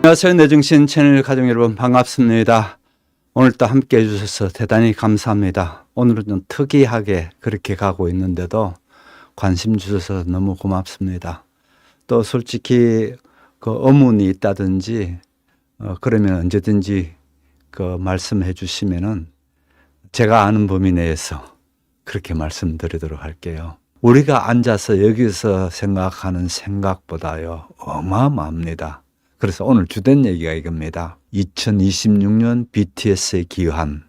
안녕하세요. 내정신 채널 가족 여러분 반갑습니다. 오늘도 함께 해주셔서 대단히 감사합니다. 오늘은 좀 특이하게 그렇게 가고 있는데도 관심 주셔서 너무 고맙습니다. 또 솔직히 그 의문이 있다든지 그러면 언제든지 그 말씀해 주시면은 제가 아는 범위 내에서 그렇게 말씀드리도록 할게요. 우리가 앉아서 여기서 생각하는 생각보다요 어마어마합니다. 그래서 오늘 주된 얘기가 이겁니다. 2026년 BTS의 기한,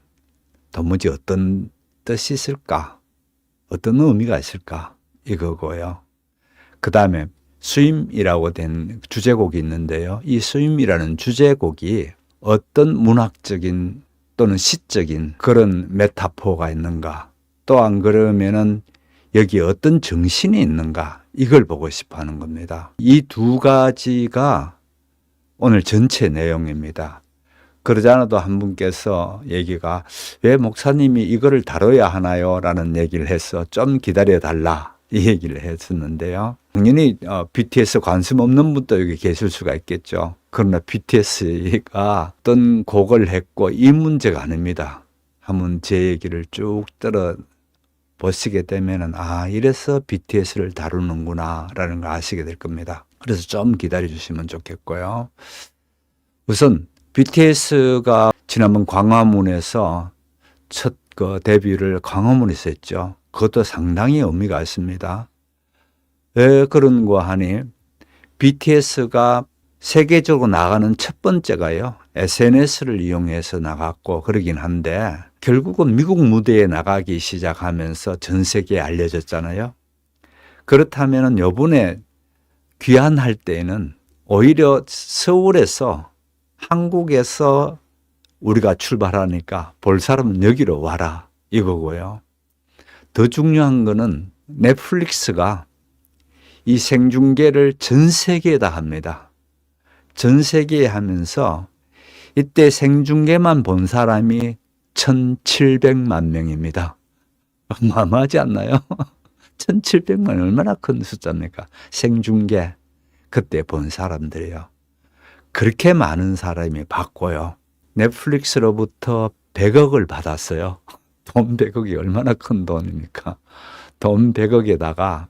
도무지 어떤 뜻이 있을까? 어떤 의미가 있을까? 이거고요. 그 다음에 수임이라고 된 주제곡이 있는데요. 이 수임이라는 주제곡이 어떤 문학적인 또는 시적인 그런 메타포가 있는가? 또 안 그러면은 여기에 어떤 정신이 있는가? 이걸 보고 싶어 하는 겁니다. 이 두 가지가 오늘 전체 내용입니다. 그러지 않아도 한 분께서 얘기가 왜 목사님이 이거를 다뤄야 하나요? 라는 얘기를 해서 좀 기다려 달라 이 얘기를 했었는데요. 당연히 BTS 관심 없는 분도 여기 계실 수가 있겠죠. 그러나 BTS가 어떤 곡을 했고 이 문제가 아닙니다. 한번 제 얘기를 쭉 들어보시게 되면은 이래서 BTS를 다루는구나 라는 걸 아시게 될 겁니다. 그래서 좀 기다려 주시면 좋겠고요. 우선 BTS가 지난번 광화문에서 첫 그 데뷔를 광화문에서 했죠. 그것도 상당히 의미가 있습니다. 왜 그런가 하니 BTS가 세계적으로 나가는 첫 번째가요. SNS를 이용해서 나갔고 그러긴 한데 결국은 미국 무대에 나가기 시작하면서 전 세계에 알려졌잖아요. 그렇다면 요번에 귀환할 때에는 오히려 서울에서 한국에서 우리가 출발하니까 볼 사람은 여기로 와라 이거고요. 더 중요한 거는 넷플릭스가 이 생중계를 전 세계에다 합니다. 전 세계에 하면서 이때 생중계만 본 사람이 1,700만 명입니다. 어마어마하지 않나요? 1,700만 얼마나 큰 숫자입니까? 생중계 그때 본 사람들이요. 그렇게 많은 사람이 봤고요. 넷플릭스로부터 100억을 받았어요. 돈 100억이 얼마나 큰 돈입니까? 돈 100억에다가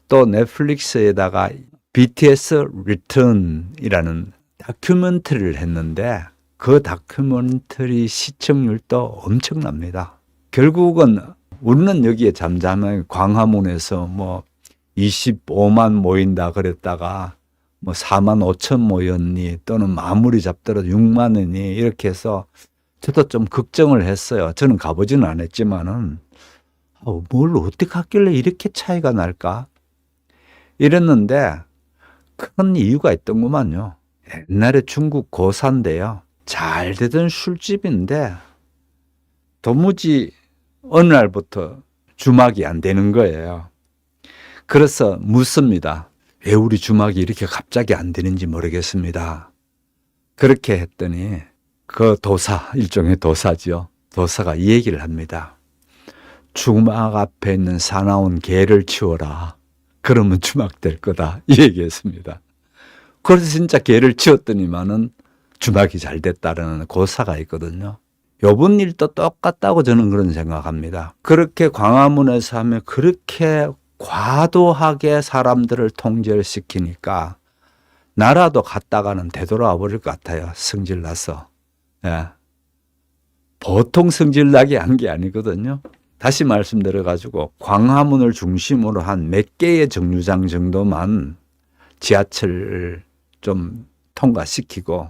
또 넷플릭스에다가 BTS Return이라는 다큐멘터리를 했는데 그 다큐멘터리 시청률도 엄청납니다. 결국은 우리는 여기에 잠잠하게 광화문에서 뭐 25만 모인다 그랬다가 뭐 4만 5천 모였니 또는 마무리 잡더라도 6만 원이 이렇게 해서 저도 좀 걱정을 했어요. 저는 가보지는 않았지만은 뭘 어떻게 하길래 이렇게 차이가 날까? 이랬는데 큰 이유가 있던구만요. 옛날에 중국 고사인데요. 잘 되던 술집인데 도무지 어느 날부터 주막이 안 되는 거예요. 그래서 묻습니다. 왜 우리 주막이 이렇게 갑자기 안 되는지 모르겠습니다. 그렇게 했더니 그 도사, 일종의 도사죠. 도사가 이 얘기를 합니다. 주막 앞에 있는 사나운 개를 치워라. 그러면 주막 될 거다. 이 얘기했습니다. 그래서 진짜 개를 치웠더니만은 주막이 잘 됐다는 고사가 있거든요. 요번 일도 똑같다고 저는 그런 생각합니다. 그렇게 광화문에서 하면 그렇게 과도하게 사람들을 통제를 시키니까 나라도 갔다가는 되돌아와 버릴 것 같아요. 성질나서. 예. 보통 성질나게 한 게 아니거든요. 다시 말씀드려가지고 광화문을 중심으로 한 몇 개의 정류장 정도만 지하철을 좀 통과시키고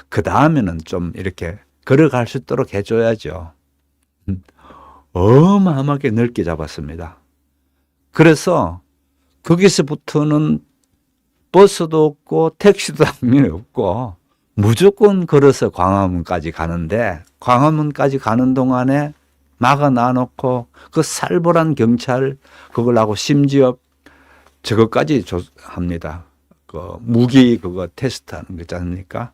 그 다음에는 좀 이렇게 걸어갈 수 있도록 해줘야죠. 어마어마하게 넓게 잡았습니다. 그래서 거기서부터는 버스도 없고 택시도 당연히 없고 무조건 걸어서 광화문까지 가는데 광화문까지 가는 동안에 막아 놔놓고 그 살벌한 경찰 그걸 하고 심지어 저것까지 합니다. 그 무기 그거 테스트하는 거 있지 않습니까?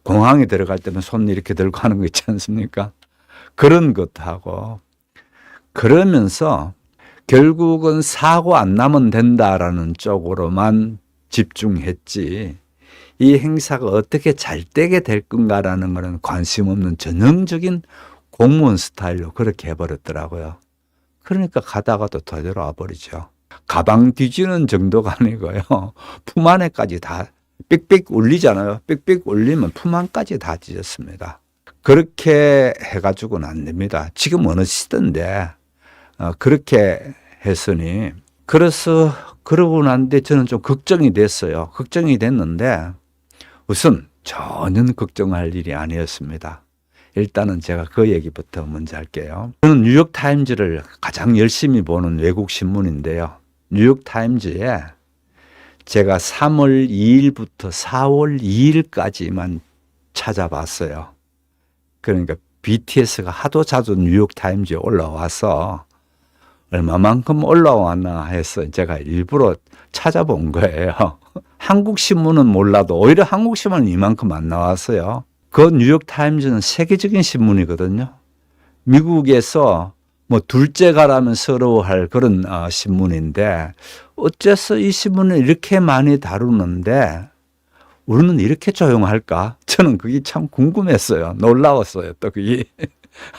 공항에 들어갈 때는 손 이렇게 들고 하는 거 있지 않습니까? 그런 것도 하고 그러면서 결국은 사고 안 나면 된다라는 쪽으로만 집중했지 이 행사가 어떻게 잘 되게 될 건가라는 거는 관심 없는 전형적인 공무원 스타일로 그렇게 해버렸더라고요. 그러니까 가다가도 터져와 버리죠. 가방 뒤지는 정도가 아니고요. 품 안에까지 다 삑삑 울리잖아요. 삑삑 울리면 품 안까지 다 찢었습니다. 그렇게 해가지고는 안 됩니다. 지금 어느 시대인데 그렇게 했으니 그래서 그러고 난데 저는 좀 걱정이 됐어요. 걱정이 됐는데 우선 전혀 걱정할 일이 아니었습니다. 일단은 제가 그 얘기부터 먼저 할게요. 저는 뉴욕타임즈를 가장 열심히 보는 외국 신문인데요. 뉴욕타임즈에 제가 3월 2일부터 4월 2일까지만 찾아봤어요. 그러니까 BTS가 하도 자주 뉴욕타임즈에 올라와서 얼마만큼 올라왔나 해서 제가 일부러 찾아본 거예요. 한국 신문은 몰라도 오히려 한국 신문은 이만큼 안 나왔어요. 그 뉴욕타임즈는 세계적인 신문이거든요. 미국에서 뭐 둘째가라면 서러워할 그런 신문인데 어째서 이 신문을 이렇게 많이 다루는데 우리는 이렇게 조용할까? 저는 그게 참 궁금했어요. 놀라웠어요. 또 그게.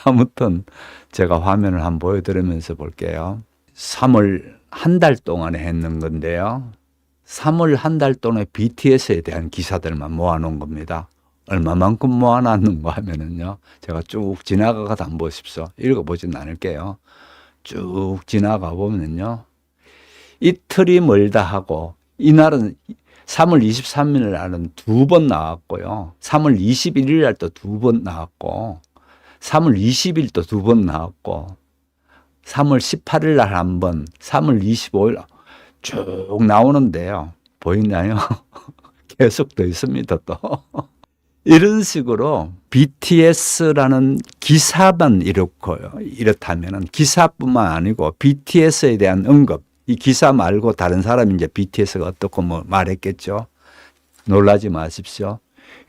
아무튼 제가 화면을 한번 보여드리면서 볼게요. 3월 한 달 동안에 했는 건데요. 3월 한 달 동안에 BTS에 대한 기사들만 모아놓은 겁니다. 얼마만큼 모아놨는가 하면은요. 제가 쭉 지나가다 한번 보십시오. 읽어보진 않을게요. 쭉 지나가 보면은요. 이틀이 멀다 하고 이날은 3월 23일 날은 2번 나왔고요. 3월 21일 날 또 2번 나왔고 3월 20일 또 2번 나왔고 3월 18일 날 한 번, 3월 25일 쭉 나오는데요. 보이나요? 계속 더 있습니다. 또. 이런 식으로 BTS라는 기사만 이렇고요. 이렇다면 기사뿐만 아니고 BTS에 대한 언급, 이 기사 말고 다른 사람이 이제 BTS가 어떻고 뭐 말했겠죠. 놀라지 마십시오.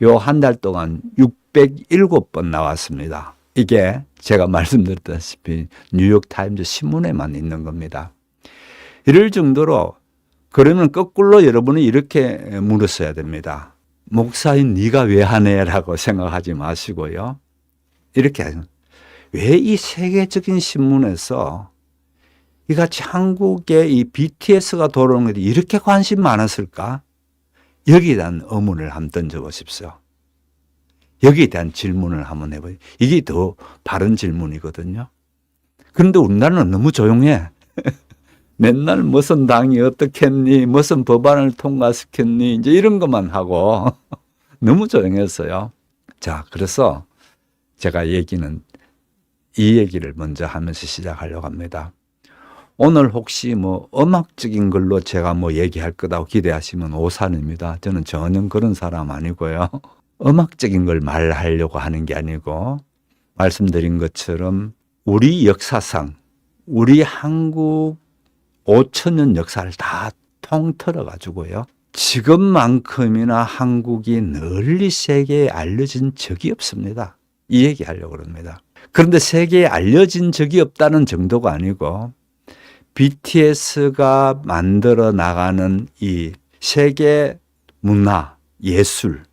요 한 달 동안 607번 나왔습니다. 이게 제가 말씀드렸다시피 뉴욕타임즈 신문에만 있는 겁니다. 이럴 정도로 그러면 거꾸로 여러분이 이렇게 물었어야 됩니다. 목사인 네가 왜 하네? 라고 생각하지 마시고요. 이렇게 왜 이 세계적인 신문에서 이같이 한국의 이 BTS가 돌아오는 게 이렇게 관심 많았을까? 여기에 대한 의문을 한번 던져보십시오. 여기에 대한 질문을 한번 해봐요. 이게 더 바른 질문이거든요. 그런데 우리나라는 너무 조용해. 맨날 무슨 당이 어떻겠니, 무슨 법안을 통과시켰니, 이제 이런 것만 하고 너무 조용했어요. 자, 그래서 제가 이 얘기를 먼저 하면서 시작하려고 합니다. 오늘 혹시 뭐 음악적인 걸로 제가 뭐 얘기할 거다고 기대하시면 오산입니다. 저는 전혀 그런 사람 아니고요. 음악적인 걸 말하려고 하는 게 아니고 말씀드린 것처럼 우리 역사상 우리 한국 5,000년 역사를 다 통틀어 가지고요. 지금만큼이나 한국이 널리 세계에 알려진 적이 없습니다. 이 얘기하려고 합니다. 그런데 세계에 알려진 적이 없다는 정도가 아니고 BTS가 만들어 나가는 이 세계 문화, 예술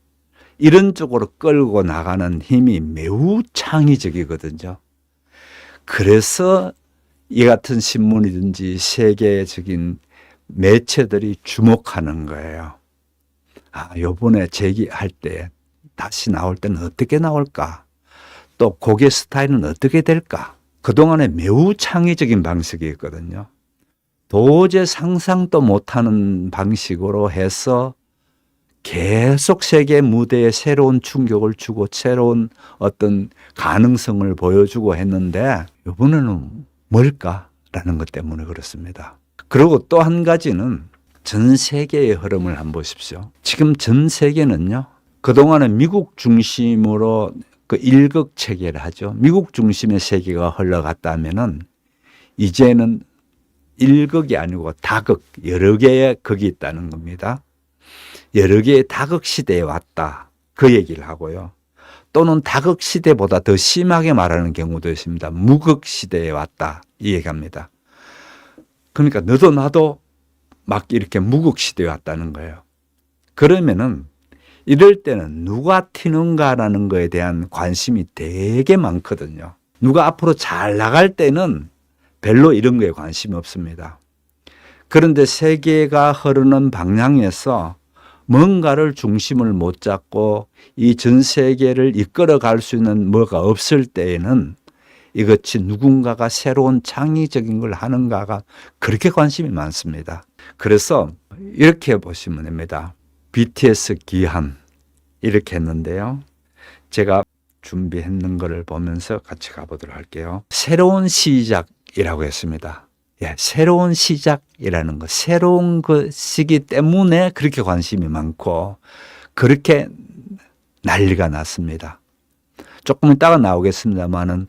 이런 쪽으로 끌고 나가는 힘이 매우 창의적이거든요. 그래서 이 같은 신문이든지 세계적인 매체들이 주목하는 거예요. 요번에 제기할 때 다시 나올 때는 어떻게 나올까? 또 곡의 스타일은 어떻게 될까? 그동안에 매우 창의적인 방식이 있거든요. 도저히 상상도 못하는 방식으로 해서 계속 세계 무대에 새로운 충격을 주고 새로운 어떤 가능성을 보여주고 했는데 이번에는 뭘까라는 것 때문에 그렇습니다. 그리고 또 한 가지는 전 세계의 흐름을 한번 보십시오. 지금 전 세계는요. 그동안에 미국 중심으로 그 일극 체계를 하죠. 미국 중심의 세계가 흘러갔다면은 이제는 일극이 아니고 다극, 여러 개의 극이 있다는 겁니다. 여러 개의 다극 시대에 왔다. 그 얘기를 하고요. 또는 다극 시대보다 더 심하게 말하는 경우도 있습니다. 무극 시대에 왔다. 이 얘기합니다. 그러니까 너도 나도 막 이렇게 무극 시대에 왔다는 거예요. 그러면은 이럴 때는 누가 튀는가라는 거에 대한 관심이 되게 많거든요. 누가 앞으로 잘 나갈 때는 별로 이런 거에 관심이 없습니다. 그런데 세계가 흐르는 방향에서 뭔가를 중심을 못 잡고 이 전 세계를 이끌어 갈 수 있는 뭐가 없을 때에는 이것이 누군가가 새로운 창의적인 걸 하는가가 그렇게 관심이 많습니다. 그래서 이렇게 보시면 됩니다. BTS 기한 이렇게 했는데요. 제가 준비했는 거를 보면서 같이 가보도록 할게요. 새로운 시작이라고 했습니다. 예, 새로운 시작이라는 것, 새로운 것이기 때문에 그렇게 관심이 많고 그렇게 난리가 났습니다. 조금 이따가 나오겠습니다만은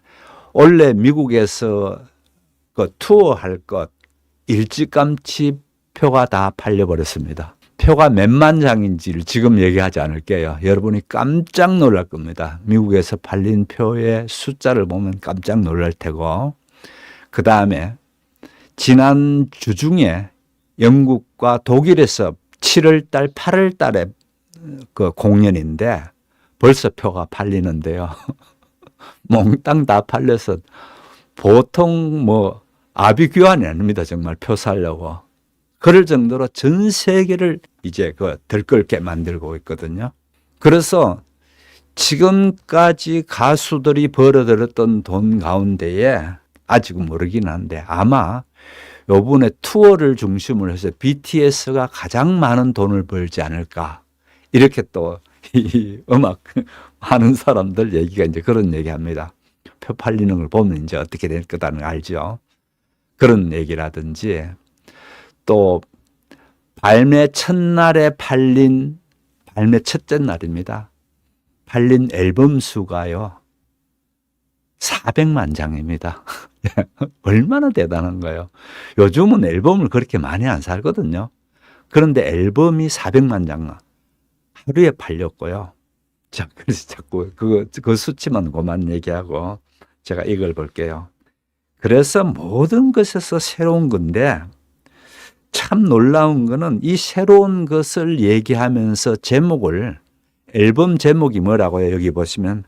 원래 미국에서 그 투어할 것 일찌감치 표가 다 팔려버렸습니다. 표가 몇만 장인지를 지금 얘기하지 않을게요. 여러분이 깜짝 놀랄 겁니다. 미국에서 팔린 표의 숫자를 보면 깜짝 놀랄 테고, 그 다음에 지난 주 중에 영국과 독일에서 7월 달, 8월 달에 그 공연인데 벌써 표가 팔리는데요. 몽땅 다 팔려서 보통 뭐 아비규환이 아닙니다. 정말 표 사려고. 그럴 정도로 전 세계를 이제 그 들끓게 만들고 있거든요. 그래서 지금까지 가수들이 벌어들였던 돈 가운데에 아직은 모르긴 한데 아마 요번에 투어를 중심으로 해서 BTS가 가장 많은 돈을 벌지 않을까. 이렇게 또 이 음악 하는 사람들 얘기가 이제 그런 얘기 합니다. 표 팔리는 걸 보면 이제 어떻게 될 거다는 걸 알죠. 그런 얘기라든지 또 발매 첫날에 발매 첫째 날입니다. 팔린 앨범 수가요. 400만 장입니다. 얼마나 대단한 거예요. 요즘은 앨범을 그렇게 많이 안 살거든요. 그런데 앨범이 400만 장 하루에 팔렸고요. 자, 그래서 자꾸 그 수치만 그만 얘기하고 제가 이걸 볼게요. 그래서 모든 것에서 새로운 건데 참 놀라운 거는 이 새로운 것을 얘기하면서 제목을 앨범 제목이 뭐라고요? 여기 보시면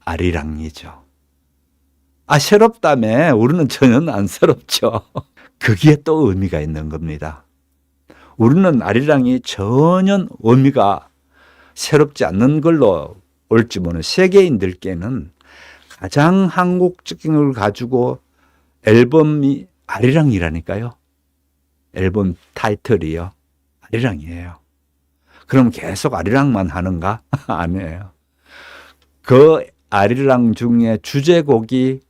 아리랑이죠. 아, 새롭다며. 우리는 전혀 안 새롭죠. 그게 또 의미가 있는 겁니다. 우리는 아리랑이 전혀 의미가 새롭지 않는 걸로 올지 모르는 세계인들께는 가장 한국적인 걸 가지고 앨범이 아리랑이라니까요. 앨범 타이틀이요. 아리랑이에요. 그럼 계속 아리랑만 하는가? 아니에요. 그 아리랑 중에 주제곡이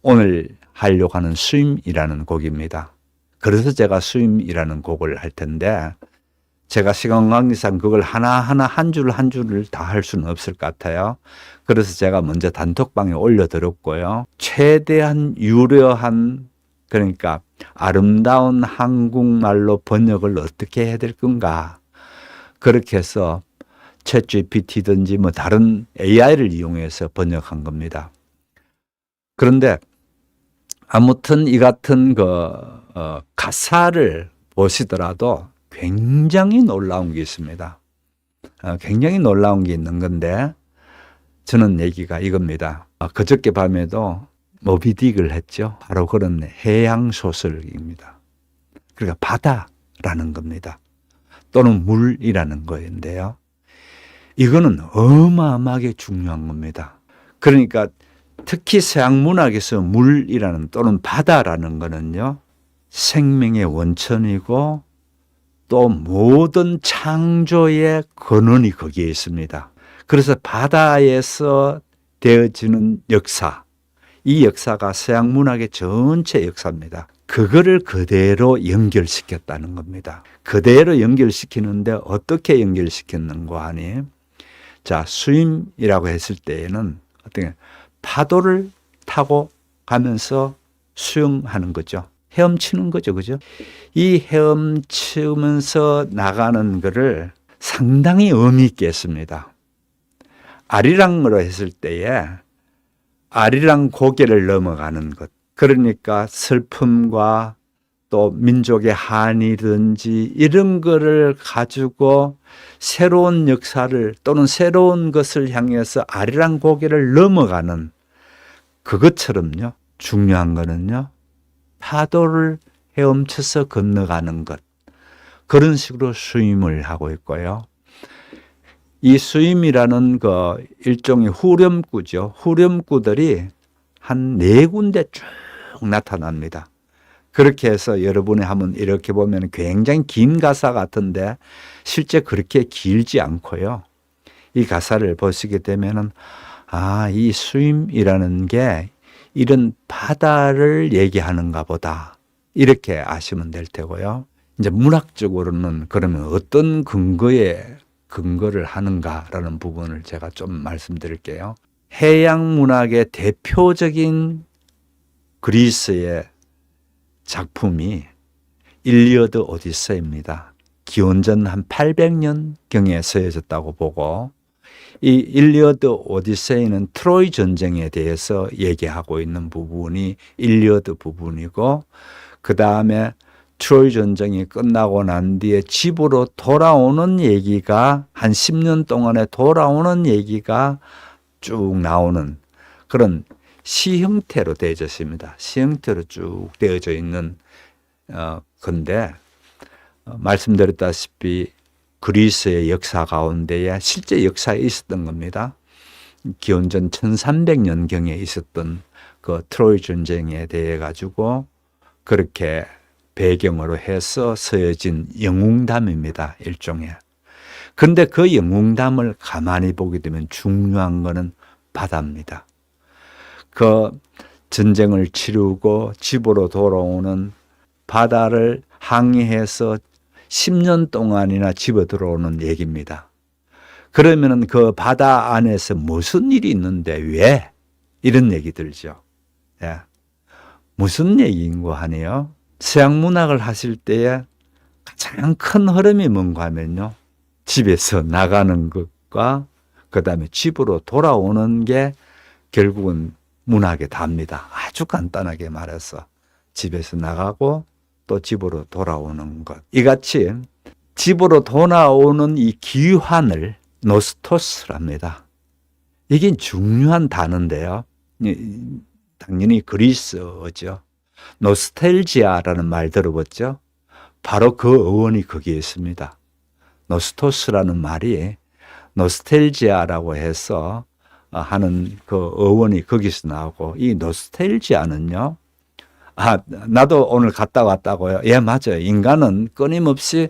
오늘 하려고 하는 스윙이라는 곡입니다. 그래서 제가 스윙이라는 곡을 할 텐데 제가 시간 관계상 그걸 하나하나 한 줄 한 줄을 다 할 수는 없을 것 같아요. 그래서 제가 먼저 단톡방에 올려드렸고요. 최대한 유려한 그러니까 아름다운 한국말로 번역을 어떻게 해야 될 건가. 그렇게 해서 챗GPT든지 뭐 다른 AI를 이용해서 번역한 겁니다. 그런데 아무튼 이 같은 가사를 보시더라도 굉장히 놀라운 게 있습니다. 굉장히 놀라운 게 있는 건데 저는 얘기가 이겁니다. 그저께 밤에도 모비딕을 했죠. 바로 그런 해양 소설입니다. 그러니까 바다라는 겁니다. 또는 물이라는 거인데요. 이거는 어마어마하게 중요한 겁니다. 그러니까 특히 서양 문학에서 물이라는 또는 바다라는 거는요. 생명의 원천이고 또 모든 창조의 근원이 거기에 있습니다. 그래서 바다에서 되어지는 역사, 이 역사가 서양 문학의 전체 역사입니다. 그거를 그대로 연결시켰다는 겁니다. 그대로 연결시키는데 어떻게 연결시켰는가 하니 자, 스윙이라고 했을 때에는 어떻게 파도를 타고 가면서 수영하는 거죠. 헤엄치는 거죠. 그죠? 이 헤엄치면서 나가는 거를 상당히 의미 있게 했습니다. 아리랑으로 했을 때에 아리랑 고개를 넘어가는 것. 그러니까 슬픔과 또 민족의 한이든지 이런 거를 가지고 새로운 역사를 또는 새로운 것을 향해서 아리랑 고개를 넘어가는 그것처럼요. 중요한 거는요. 파도를 헤엄쳐서 건너가는 것. 그런 식으로 수임을 하고 있고요. 이 수임이라는 그 일종의 후렴구죠. 후렴구들이 한 4군데 쭉 나타납니다. 그렇게 해서 여러분이 한번 이렇게 보면 굉장히 긴 가사 같은데 실제 그렇게 길지 않고요. 이 가사를 보시게 되면은 이 수임이라는 게 이런 바다를 얘기하는가 보다. 이렇게 아시면 될 테고요. 이제 문학적으로는 그러면 어떤 근거를 하는가라는 부분을 제가 좀 말씀드릴게요. 해양 문학의 대표적인 그리스의 작품이 일리어드 오디세이입니다. 기원전 한 800년경에 쓰여졌다고 보고 이 일리어드 오디세이는 트로이 전쟁에 대해서 얘기하고 있는 부분이 일리어드 부분이고 그 다음에 트로이 전쟁이 끝나고 난 뒤에 집으로 돌아오는 얘기가 한 10년 동안에 돌아오는 얘기가 쭉 나오는 그런 시 형태로 되어져 있습니다. 시 형태로 쭉 되어져 있는 건데 말씀드렸다시피 그리스의 역사 가운데에 실제 역사에 있었던 겁니다. 기원전 1300년경에 있었던 그 트로이 전쟁에 대해 가지고 그렇게 배경으로 해서 쓰여진 영웅담입니다. 일종의. 그런데 그 영웅담을 가만히 보게 되면 중요한 거는 바다입니다. 그 전쟁을 치르고 집으로 돌아오는 바다를 항해해서 10년 동안이나 집에 들어오는 얘기입니다. 그러면은 그 바다 안에서 무슨 일이 있는데 왜? 이런 얘기 들죠. 예. 무슨 얘기인고 하네요. 서양 문학을 하실 때에 가장 큰 흐름이 뭔가 하면요. 집에서 나가는 것과 그 다음에 집으로 돌아오는 게 결국은 문학의 답니다. 아주 간단하게 말해서 집에서 나가고 또 집으로 돌아오는 것. 이같이 집으로 돌아오는 이 기환을 노스토스랍니다. 이게 중요한 단어인데요. 당연히 그리스어죠. 노스텔지아라는 말 들어봤죠? 바로 그 어원이 거기에 있습니다. 노스토스라는 말이 노스텔지아라고 해서 하는 그 어원이 거기서 나오고 이 노스텔지아는요. 나도 오늘 갔다 왔다고요. 예, 맞아요. 인간은 끊임없이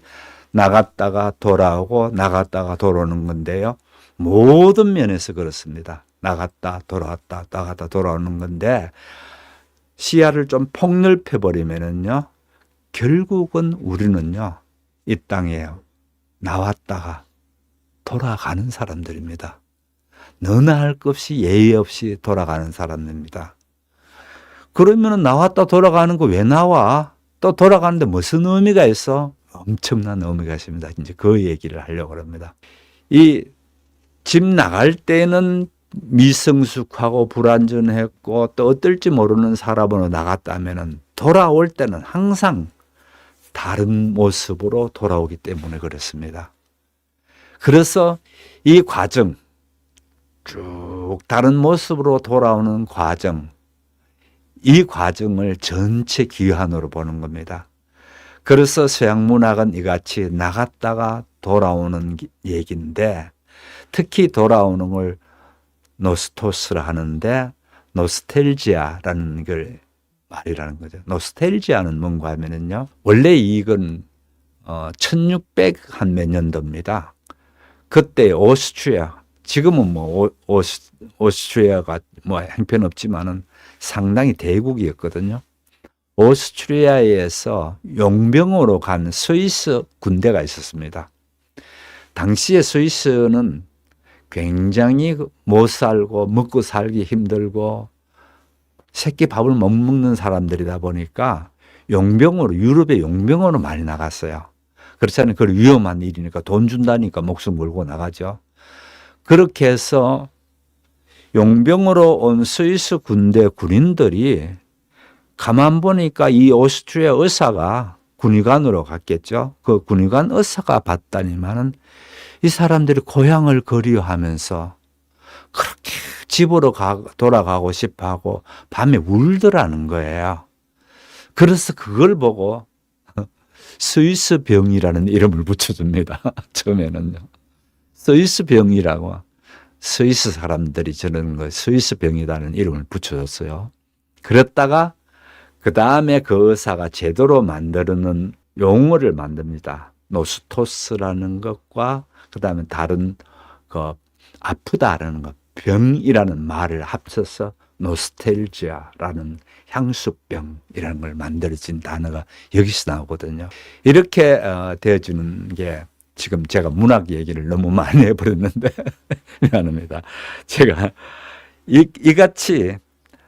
나갔다가 돌아오고 나갔다가 돌아오는 건데요. 모든 면에서 그렇습니다. 나갔다 돌아왔다 나갔다 돌아오는 건데 시야를 좀 폭넓혀 버리면은요. 결국은 우리는요. 이 땅에 나왔다가 돌아가는 사람들입니다. 너나 할 것 없이 예의 없이 돌아가는 사람입니다. 그러면 나왔다 돌아가는 거 왜 나와? 또 돌아가는데 무슨 의미가 있어? 엄청난 의미가 있습니다. 이제 그 얘기를 하려고 합니다. 이 집 나갈 때는 미성숙하고 불완전했고 또 어떨지 모르는 사람으로 나갔다면은 돌아올 때는 항상 다른 모습으로 돌아오기 때문에 그렇습니다. 그래서 이 과정, 쭉 다른 모습으로 돌아오는 과정, 이 과정을 전체 기환으로 보는 겁니다. 그래서 서양 문학은 이같이 나갔다가 돌아오는 얘기인데 특히 돌아오는 걸 노스토스라 하는데 노스텔지아라는 걸 말이라는 거죠. 노스텔지아는 뭔가 하면은요. 원래 이건 1600 한 몇 년도입니다. 그때 오스트리아, 지금은 뭐 오스트리아가 뭐 형편없지만은 상당히 대국이었거든요. 오스트리아에서 용병으로 간 스위스 군대가 있었습니다. 당시에 스위스는 굉장히 못 살고 먹고 살기 힘들고 새끼 밥을 못 먹는 사람들이다 보니까 용병으로 유럽의 용병으로 많이 나갔어요. 그렇잖아요. 그 위험한 일이니까 돈 준다니까 목숨 걸고 나가죠. 그렇게 해서 용병으로 온 스위스 군대 군인들이 가만 보니까 이 오스트리아 의사가 군의관으로 갔겠죠. 그 군의관 의사가 봤다니만은 이 사람들이 고향을 그리워하면서 그렇게 집으로 돌아가고 싶어 하고 밤에 울더라는 거예요. 그래서 그걸 보고 스위스 병이라는 이름을 붙여줍니다. 처음에는요. 스위스 병이라고. 스위스 사람들이 저런 거 스위스 병이라는 이름을 붙여줬어요. 그랬다가 그 다음에 그 의사가 제대로 만드는 용어를 만듭니다. 노스토스라는 것과 그 다음에 다른 그 아프다라는 것, 병이라는 말을 합쳐서 노스텔지아라는 향수병이라는 걸 만들어진 단어가 여기서 나오거든요. 이렇게 되어주는 게 지금 제가 문학 얘기를 너무 많이 해버렸는데 미안합니다. 제가 이같이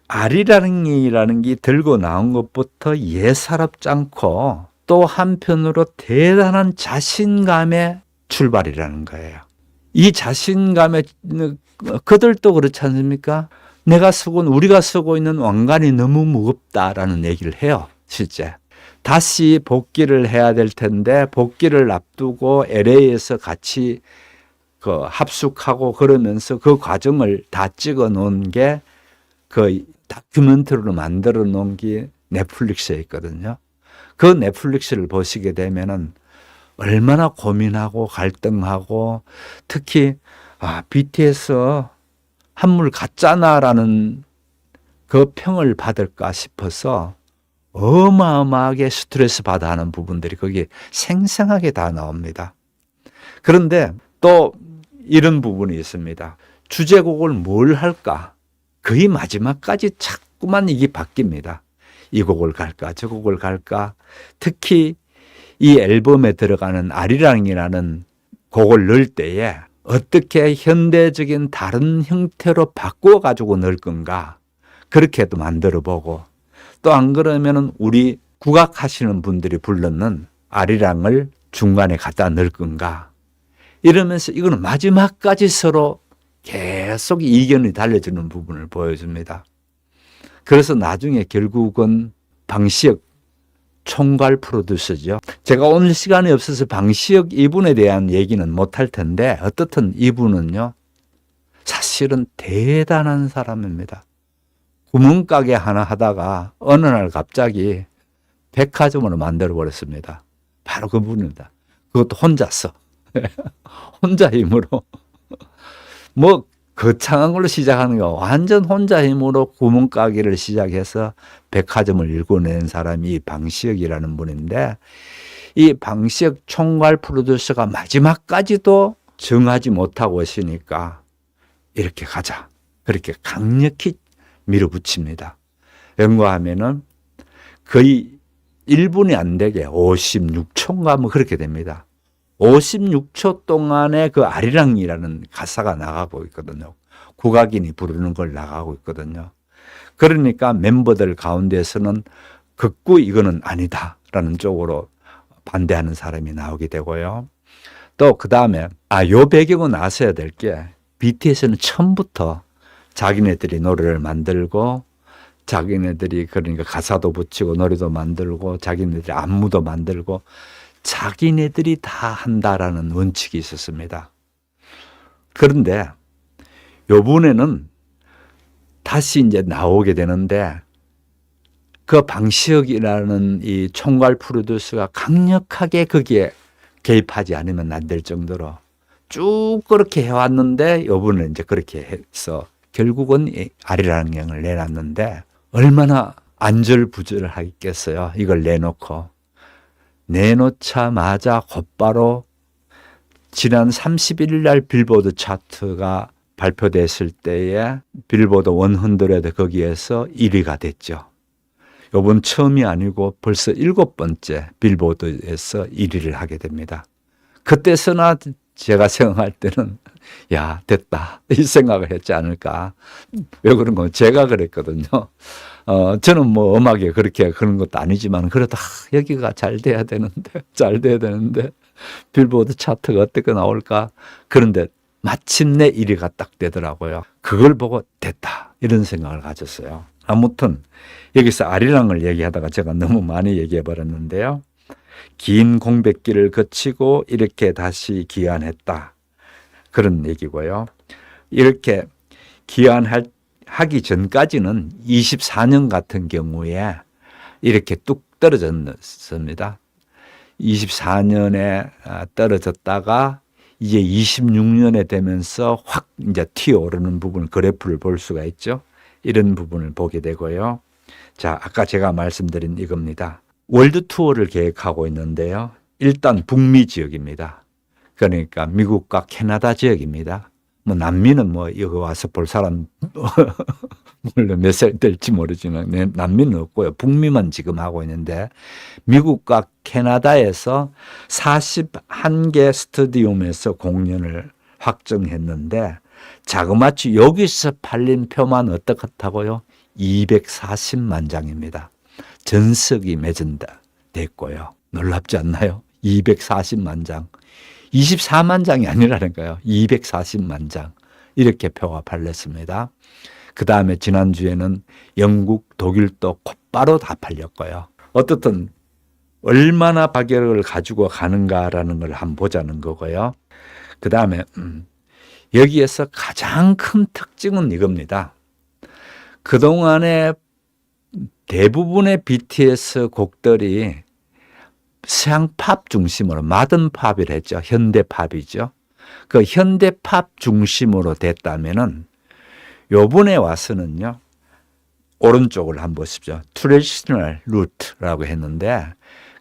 아리랑이라는 게 들고 나온 것부터 예사롭지 않고 또 한편으로 대단한 자신감의 출발이라는 거예요. 이 자신감에 그들도 그렇지 않습니까? 우리가 쓰고 있는 왕관이 너무 무겁다라는 얘기를 해요. 실제. 다시 복귀를 해야 될 텐데 복귀를 앞두고 LA에서 같이 합숙하고 그러면서 그 과정을 다 찍어 놓은 게 그 다큐멘터리로 만들어 놓은 게 넷플릭스에 있거든요. 그 넷플릭스를 보시게 되면은 얼마나 고민하고 갈등하고 특히 BTS 한물 갔잖아라는 그 평을 받을까 싶어서 어마어마하게 스트레스 받아 하는 부분들이 거기에 생생하게 다 나옵니다. 그런데 또 이런 부분이 있습니다. 주제곡을 뭘 할까? 거의 마지막까지 자꾸만 이게 바뀝니다. 이 곡을 갈까? 저 곡을 갈까? 특히 이 앨범에 들어가는 아리랑이라는 곡을 넣을 때에 어떻게 현대적인 다른 형태로 바꾸어 가지고 넣을 건가? 그렇게도 만들어 보고 또 안 그러면은 우리 국악하시는 분들이 불렀는 아리랑을 중간에 갖다 넣을 건가? 이러면서 이거는 마지막까지 서로 계속 이견이 달려지는 부분을 보여줍니다. 그래서 나중에 결국은 방시혁 총괄 프로듀서죠. 제가 오늘 시간이 없어서 방시혁 이분에 대한 얘기는 못할 텐데 어떻든 이분은요. 사실은 대단한 사람입니다. 구멍가게 하나 하다가 어느 날 갑자기 백화점으로 만들어버렸습니다. 바로 그분입니다. 그것도 혼자서. 혼자 힘으로. 거창한 걸로 시작하는 거 완전 혼자 힘으로 구멍가게를 시작해서 백화점을 일궈낸 사람이 이 방시혁이라는 분인데 이 방시혁 총괄 프로듀서가 마지막까지도 정하지 못하고 있으니까 이렇게 가자. 그렇게 강력히 밀어붙입니다. 연구하면은 거의 1분이 안 되게 56초인가 뭐 그렇게 됩니다. 56초 동안에 그 아리랑이라는 가사가 나가고 있거든요. 국악인이 부르는 걸 나가고 있거든요. 그러니까 멤버들 가운데서는 극구 이거는 아니다라는 쪽으로 반대하는 사람이 나오게 되고요. 또 그 다음에 요 배경은 아셔야 될 게 BTS는 처음부터 자기네들이 노래를 만들고 자기네들이 그러니까 가사도 붙이고 노래도 만들고 자기네들이 안무도 만들고 자기네들이 다 한다라는 원칙이 있었습니다. 그런데 요번에는 다시 이제 나오게 되는데 그 방시혁이라는 이 총괄 프로듀서가 강력하게 거기에 개입하지 않으면 안 될 정도로 쭉 그렇게 해왔는데 요번에 이제 그렇게 해서 결국은 아리랑을 내놨는데 얼마나 안절부절하겠어요. 이걸 내놓고. 내놓자마자 곧바로 지난 31일 날 빌보드 차트가 발표됐을 때에 빌보드 100 거기에서 1위가 됐죠. 이번 처음이 아니고 벌써 7번째 빌보드에서 1위를 하게 됩니다. 그때서나 제가 생각할 때는 야 됐다 이 생각을 했지 않을까. 왜 그런 건 제가 그랬거든요. 저는 뭐 음악에 그런 것도 아니지만 그래도 여기가 잘 돼야 되는데 빌보드 차트가 어떻게 나올까. 그런데 마침내 1위가 딱 되더라고요. 그걸 보고 됐다 이런 생각을 가졌어요. 아무튼 여기서 아리랑을 얘기하다가 제가 너무 많이 얘기해 버렸는데요. 긴 공백기를 거치고 이렇게 다시 귀환했다. 그런 얘기고요. 이렇게 귀환하기 전까지는 24년 같은 경우에 이렇게 뚝 떨어졌습니다. 24년에 떨어졌다가 이제 26년에 되면서 확 이제 튀어오르는 부분, 그래프를 볼 수가 있죠. 이런 부분을 보게 되고요. 자, 아까 제가 말씀드린 이겁니다. 월드 투어를 계획하고 있는데요. 일단 북미 지역입니다. 그러니까 미국과 캐나다 지역입니다. 뭐 남미는 뭐 여기 와서 볼 사람 물론 몇 살 될지 모르지만 남미는 없고요. 북미만 지금 하고 있는데 미국과 캐나다에서 41개 스타디움에서 공연을 확정했는데 자그마치 여기서 팔린 표만 어떻다고요? 240만 장입니다. 전석이 매진다 됐고요. 놀랍지 않나요? 240만 장. 24만 장이 아니라니까요. 240만 장. 이렇게 표가 팔렸습니다. 그 다음에 지난주에는 영국, 독일도 곧바로 다 팔렸고요. 어떻든 얼마나 파격을 가지고 가는가라는 걸 한번 보자는 거고요. 그 다음에 여기에서 가장 큰 특징은 이겁니다. 그동안에 대부분의 BTS 곡들이 서양 팝 중심으로 마든 팝이라 했죠. 현대 팝이죠. 그 현대 팝 중심으로 됐다면은 요번에 와서는요. 오른쪽을 한번 보십시오. traditional root라고 했는데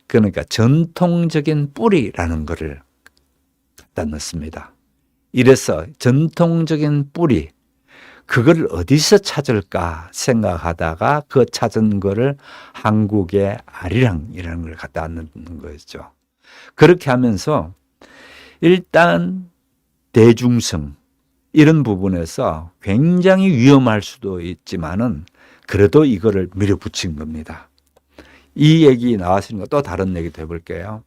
그러니까 전통적인 뿌리라는 것을 갖다 넣습니다. 이래서 전통적인 뿌리 그걸 어디서 찾을까 생각하다가 그 찾은 거를 한국의 아리랑이라는 걸 갖다 넣는 거죠. 그렇게 하면서 일단 대중성 이런 부분에서 굉장히 위험할 수도 있지만은 그래도 이거를 밀어붙인 겁니다. 이 얘기 나왔으니까 또 다른 얘기도 해볼게요.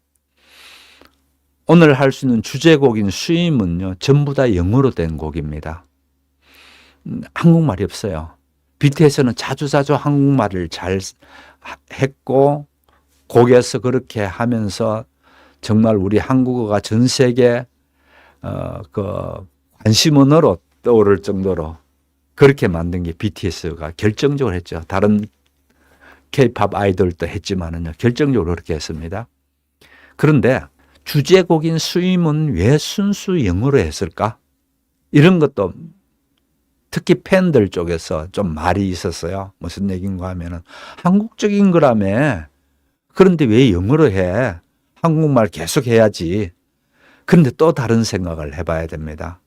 오늘 할 수 있는 주제곡인 수임은요 전부 다 영어로 된 곡입니다. 한국말이 없어요. BTS는 자주자주 한국말을 잘 했고 곡에서 그렇게 하면서 정말 우리 한국어가 전 세계 그 관심원어로 떠오를 정도로 그렇게 만든 게 BTS가 결정적으로 했죠. 다른 K-팝 아이돌도 했지만은요 결정적으로 그렇게 했습니다. 그런데 주제곡인 수임은 왜 순수 영어로 했을까? 이런 것도 특히 팬들 쪽에서 좀 말이 있었어요. 무슨 얘기인가 하면은 한국적인 거라며. 그런데 왜 영어로 해? 한국말 계속 해야지. 그런데 또 다른 생각을 해봐야 됩니다.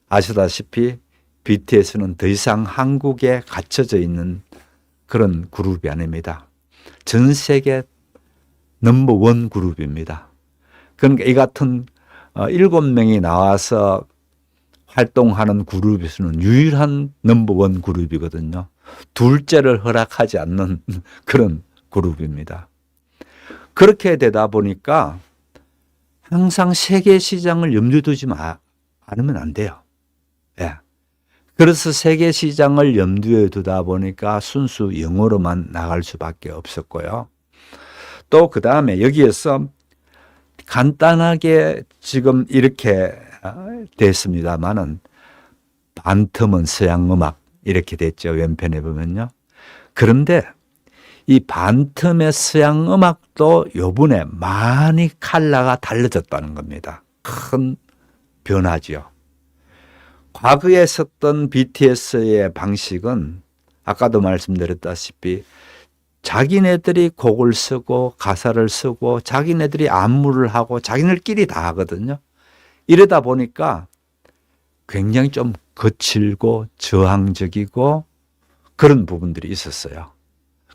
아시다시피 BTS는 더 이상 한국에 갇혀져 있는 그런 그룹이 아닙니다. 전 세계 넘버원 그룹입니다. 그러니까 이 같은 7명이 나와서 활동하는 그룹에서는 유일한 넘버원 그룹이거든요. 둘째를 허락하지 않는 그런 그룹입니다. 그렇게 되다 보니까 항상 세계 시장을 염두에 두지 않으면 안 돼요. 예. 그래서 세계 시장을 염두에 두다 보니까 순수 영어로만 나갈 수밖에 없었고요. 또 그 다음에 여기에서 간단하게 지금 이렇게 됐습니다만은 반틈은 서양 음악 이렇게 됐죠. 왼편에 보면요. 그런데 이 반틈의 서양 음악도 요번에 많이 컬러가 달라졌다는 겁니다. 큰 변화죠. 과거에 썼던 BTS의 방식은 아까도 말씀드렸다시피 자기네들이 곡을 쓰고 가사를 쓰고 자기네들이 안무를 하고 자기네들끼리 다 하거든요. 이러다 보니까 굉장히 좀 거칠고 저항적이고 그런 부분들이 있었어요.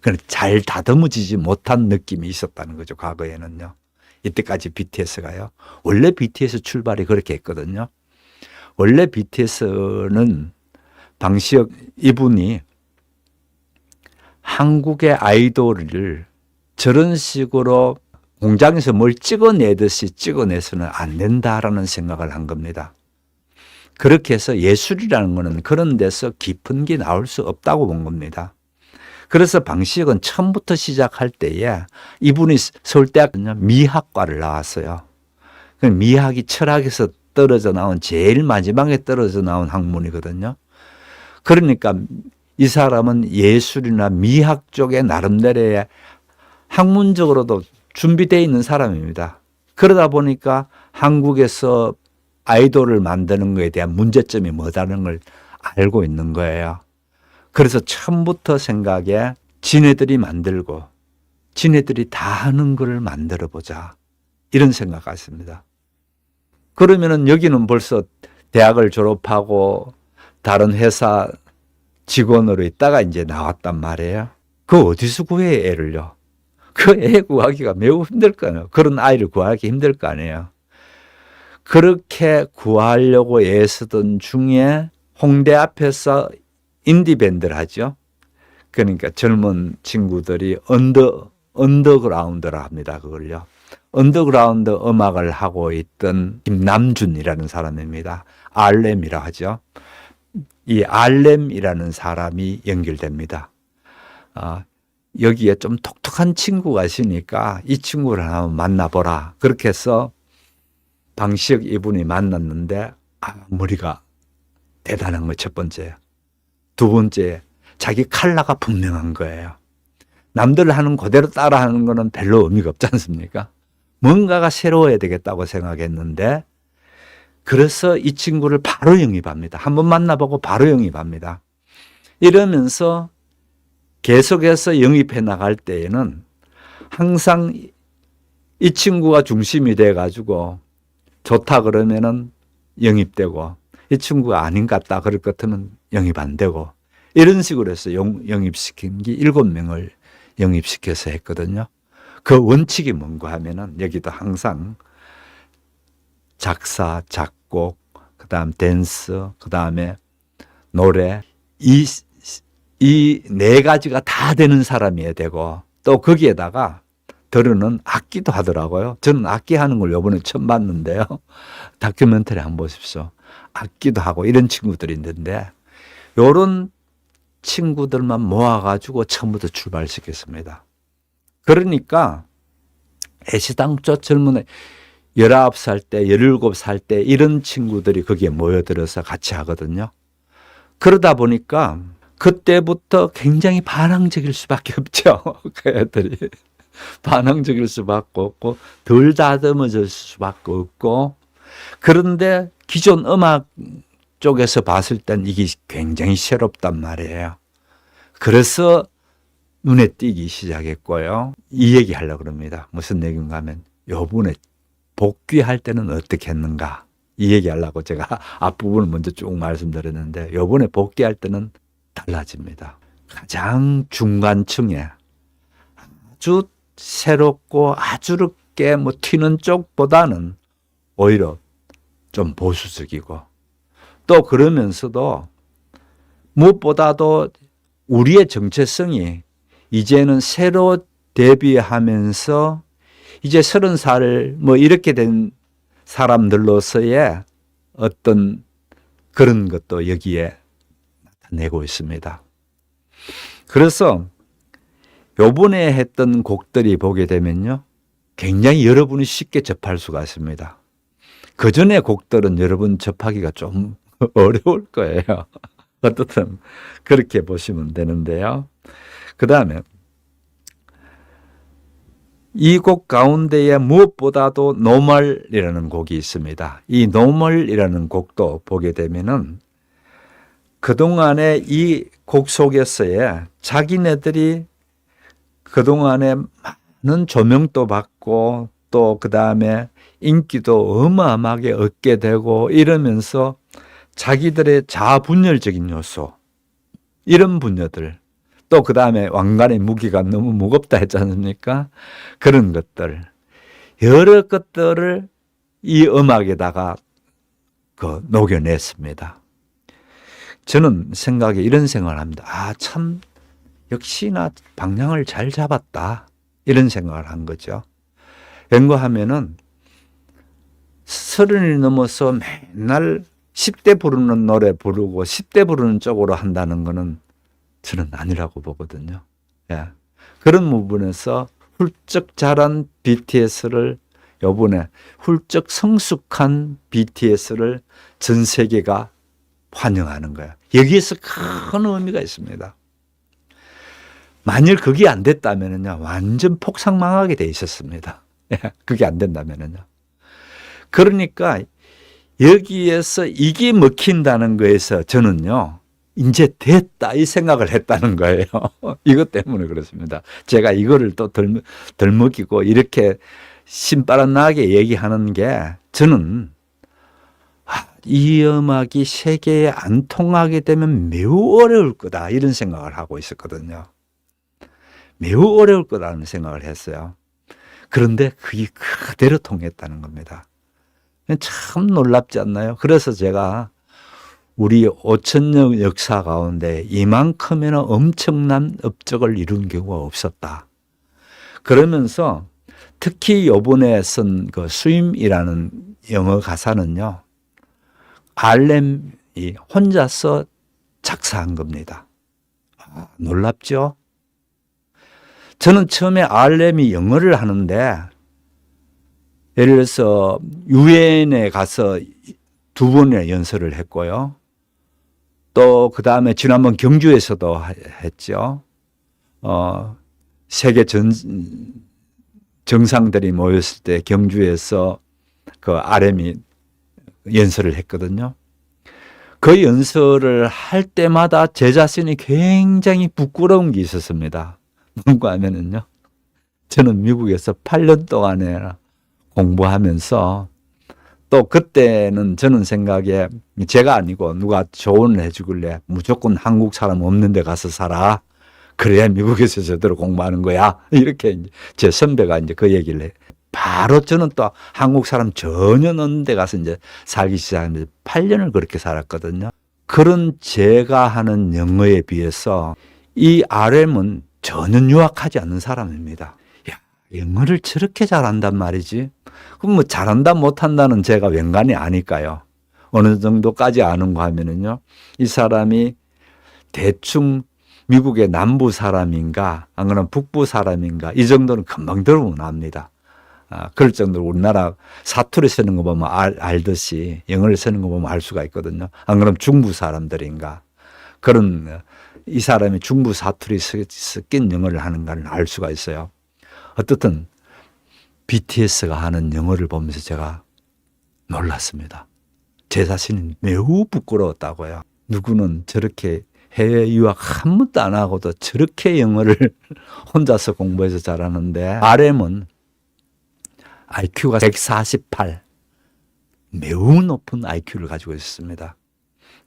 그런데 잘 다듬어지지 못한 느낌이 있었다는 거죠. 과거에는요. 이때까지 BTS가요. 원래 BTS 출발이 그렇게 했거든요. 원래 BTS는 방시혁 이분이 한국의 아이돌을 저런 식으로 공장에서 뭘 찍어내듯이 찍어내서는 안 된다라는 생각을 한 겁니다. 그렇게 해서 예술이라는 것은 그런 데서 깊은 게 나올 수 없다고 본 겁니다. 그래서 방식은 처음부터 시작할 때에 이분이 서울대학 미학과를 나왔어요. 미학이 철학에서 떨어져 나온 제일 마지막에 떨어져 나온 학문이거든요. 그러니까 이 사람은 예술이나 미학 쪽에 나름대로의 학문적으로도 준비되어 있는 사람입니다. 그러다 보니까 한국에서 아이돌을 만드는 것에 대한 문제점이 뭐다는 걸 알고 있는 거예요. 그래서 처음부터 생각에 지네들이 만들고 지네들이 다 하는 걸 만들어 보자. 이런 생각 같습니다. 그러면은 여기는 벌써 대학을 졸업하고 다른 회사 직원으로 있다가 이제 나왔단 말이에요. 그 어디서 구해 애를요? 그 애 구하기가 매우 힘들 거 아니에요. 그런 아이를 구하기 힘들 거 아니에요. 그렇게 구하려고 애쓰던 중에 홍대 앞에서 인디밴드를 하죠. 그러니까 젊은 친구들이 언더그라운드라 합니다. 그걸요. 언더그라운드 음악을 하고 있던 김남준이라는 사람입니다. RM이라 하죠. 이 RM이라는 사람이 연결됩니다. 여기에 좀 독특한 친구가 있으니까 이 친구를 한번 만나보라. 그렇게 해서 방식 이분이 만났는데 머리가 대단한 거 첫 번째. 두 번째, 자기 컬러가 분명한 거예요. 남들 하는 그대로 따라하는 거는 별로 의미가 없지 않습니까? 뭔가가 새로워야 되겠다고 생각했는데 그래서 이 친구를 바로 영입합니다. 한번 만나보고 바로 영입합니다. 이러면서 계속해서 영입해 나갈 때에는 항상 이 친구가 중심이 돼가지고 좋다 그러면은 영입되고 이 친구가 아닌 것 같다 그럴 것 같으면 영입 안 되고 이런 식으로 해서 영입시킨 게 7명을 영입시켜서 했거든요. 그 원칙이 뭔가 하면은 여기도 항상 작사, 작곡, 그 다음 댄스, 그 다음에 노래 이 네 가지가 다 되는 사람이어야 되고 또 거기에다가 들으는 악기도 하더라고요. 저는 악기 하는 걸 이번에 처음 봤는데요. 다큐멘터리 한번 보십시오. 악기도 하고 이런 친구들이 있는데 이런 친구들만 모아가지고 처음부터 출발시켰습니다. 그러니까 애시당초 젊은 19살 때, 17살 때 이런 친구들이 거기에 모여들어서 같이 하거든요. 그러다 보니까 그때부터 굉장히 반항적일 수밖에 없죠. 그 애들이. 반항적일 수밖에 없고 덜 다듬어질 수밖에 없고 그런데 기존 음악 쪽에서 봤을 땐 이게 굉장히 새롭단 말이에요. 그래서 눈에 띄기 시작했고요. 이 얘기 하려고 합니다. 무슨 얘기인가 하면 요번에 복귀할 때는 어떻게 했는가 이 얘기 하려고 제가 앞부분을 먼저 쭉 말씀드렸는데 요번에 복귀할 때는 달라집니다. 가장 중간층에 아주 새롭고 아주 럽게 튀는 쪽보다는 오히려 좀 보수적이고 또 그러면서도 무엇보다도 우리의 정체성이 이제는 새로 데뷔하면서 이제 30살 이렇게 된 사람들로서의 어떤 그런 것도 여기에 나타내고 있습니다. 그래서 요번에 했던 곡들이 보게 되면요. 굉장히 여러분이 쉽게 접할 수가 있습니다. 그 전에 곡들은 여러분 접하기가 좀 어려울 거예요. 어떻든 그렇게 보시면 되는데요. 그 다음에 이 곡 가운데에 무엇보다도 노멀이라는 곡이 있습니다. 이 노멀이라는 곡도 보게 되면은 그동안에 이 곡 속에서의 자기네들이 그동안에 많은 조명도 받고 또 그 다음에 인기도 어마어마하게 얻게 되고 이러면서 자기들의 자아분열적인 요소 이런 분야들 또 그 다음에 왕관의 무기가 너무 무겁다 했지 않습니까? 그런 것들 여러 것들을 이 음악에다가 녹여냈습니다. 저는 생각에 이런 생각을 합니다. 참 역시나 방향을 잘 잡았다 이런 생각을 한 거죠. 연구하면은 30이 넘어서 맨날 10대 부르는 노래 부르고 10대 부르는 쪽으로 한다는 거는 저는 아니라고 보거든요. 예. 그런 부분에서 훌쩍 자란 BTS를 요번에 훌쩍 성숙한 BTS를 전 세계가 환영하는 거예요. 여기에서 큰 의미가 있습니다. 만일 그게 안 됐다면요, 완전 폭삭망하게 돼 있었습니다. 그게 안 된다면요. 그러니까 여기에서 이게 먹힌다는 거에서 저는요, 이제 됐다 이 생각을 했다는 거예요. 이것 때문에 그렇습니다. 제가 이거를 또 덜 먹이고 이렇게 신바람나게 얘기하는 게 저는 이 음악이 세계에 안 통하게 되면 매우 어려울 거다 이런 생각을 하고 있었거든요. 매우 어려울 거라는 생각을 했어요. 그런데 그게 그대로 통했다는 겁니다. 참 놀랍지 않나요? 그래서 제가 우리 5,000년 역사 가운데 이만큼이나 엄청난 업적을 이룬 경우가 없었다. 그러면서 특히 요번에 쓴 그 스윙이라는 영어 가사는요, RM이 혼자서 작사한 겁니다. 놀랍죠? 저는 처음에 RM이 영어를 하는데, 예를 들어서 유엔에 가서 2번이나 연설을 했고요. 또 그 다음에 지난번 경주에서도 했죠. 세계 정상들이 모였을 때 경주에서 그 RM이 연설을 했거든요. 그 연설을 할 때마다 제 자신이 굉장히 부끄러운 게 있었습니다. 뭔가 하면은요, 저는 미국에서 8년 동안에 공부하면서 또 그때는 저는 생각에 제가 아니고 누가 조언을 해주길래 무조건 한국 사람 없는 데 가서 살아. 그래야 미국에서 제대로 공부하는 거야. 이렇게 이제 제 선배가 이제 그 얘기를 해. 바로 저는 또 한국 사람 전혀 없는 데 가서 이제 살기 시작했는데 8년을 그렇게 살았거든요. 그런 제가 하는 영어에 비해서 이 RM은 전혀 유학하지 않는 사람입니다. 야, 영어를 저렇게 잘한단 말이지. 그럼 뭐 잘한다 못한다는 제가 웬간히 아니까요. 어느 정도까지 아는가 하면은요, 이 사람이 대충 미국의 남부 사람인가, 안 그러면 북부 사람인가, 이 정도는 금방 들어보면 압니다. 그럴 정도로 우리나라 사투리 쓰는 거 보면 알듯이 영어를 쓰는 거 보면 알 수가 있거든요. 안 그러면 중부 사람들인가. 그런, 이 사람이 중부 사투리 섞인 영어를 하는가를 알 수가 있어요. 어떻든 BTS가 하는 영어를 보면서 제가 놀랐습니다. 제 자신이 매우 부끄러웠다고요. 누구는 저렇게 해외 유학 한 번도 안 하고도 저렇게 영어를 혼자서 공부해서 잘하는데, RM은 IQ가 148, 매우 높은 IQ를 가지고 있습니다.